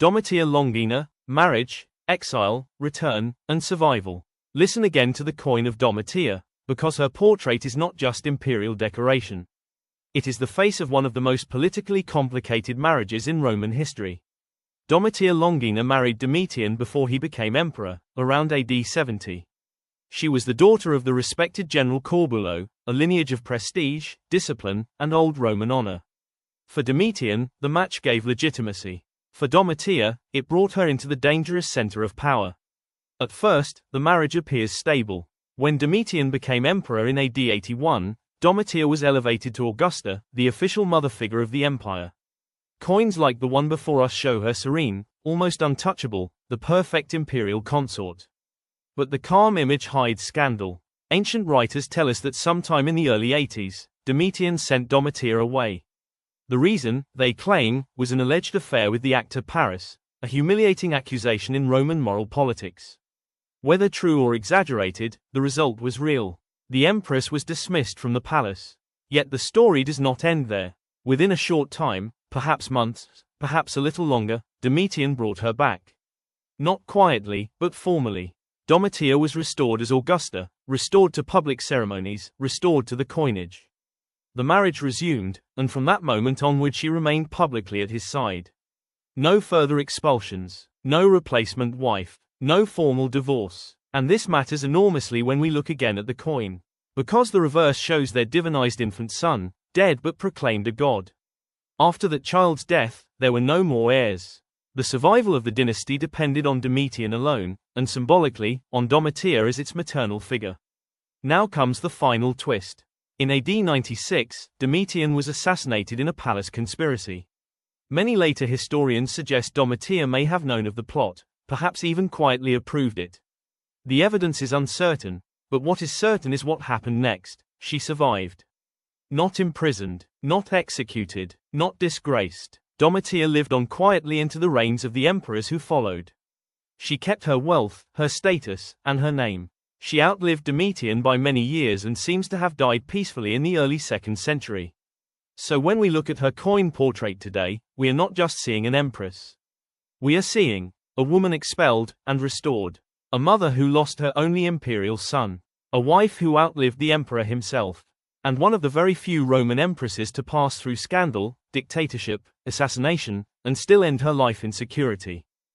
Domitia Longina, marriage, exile, return, and survival. Listen again to the coin of Domitia, because her portrait is not just imperial decoration. It is the face of one of the most politically complicated marriages in Roman history. Domitia Longina married Domitian before he became emperor, around AD 70. She was the daughter of the respected General Corbulo, a lineage of prestige, discipline, and old Roman honor. For Domitian, the match gave legitimacy. For Domitia, it brought her into the dangerous center of power. At first, the marriage appears stable. When Domitian became emperor in AD 81, Domitia was elevated to Augusta, the official mother figure of the empire. Coins like the one before us show her serene, almost untouchable, the perfect imperial consort. But the calm image hides scandal. Ancient writers tell us that sometime in the early 80s, Domitian sent Domitia away. The reason, they claim, was an alleged affair with the actor Paris, a humiliating accusation in Roman moral politics. Whether true or exaggerated, the result was real. The empress was dismissed from the palace. Yet the story does not end there. Within a short time, perhaps months, perhaps a little longer, Domitian brought her back. Not quietly, but formally. Domitia was restored as Augusta, restored to public ceremonies, restored to the coinage. The marriage resumed, and from that moment onward she remained publicly at his side. No further expulsions, no replacement wife, no formal divorce. And this matters enormously when we look again at the coin. Because the reverse shows their divinized infant son, dead but proclaimed a god. After that child's death, there were no more heirs. The survival of the dynasty depended on Domitian alone, and symbolically, on Domitia as its maternal figure. Now comes the final twist. In AD 96, Domitian was assassinated in a palace conspiracy. Many later historians suggest Domitia may have known of the plot, perhaps even quietly approved it. The evidence is uncertain, but what is certain is what happened next. She survived. Not imprisoned, not executed, not disgraced. Domitia lived on quietly into the reigns of the emperors who followed. She kept her wealth, her status, and her name. She outlived Domitian by many years and seems to have died peacefully in the early 2nd century. So when we look at her coin portrait today, we are not just seeing an empress. We are seeing a woman expelled and restored, a mother who lost her only imperial son, a wife who outlived the emperor himself, and one of the very few Roman empresses to pass through scandal, dictatorship, assassination, and still end her life in security.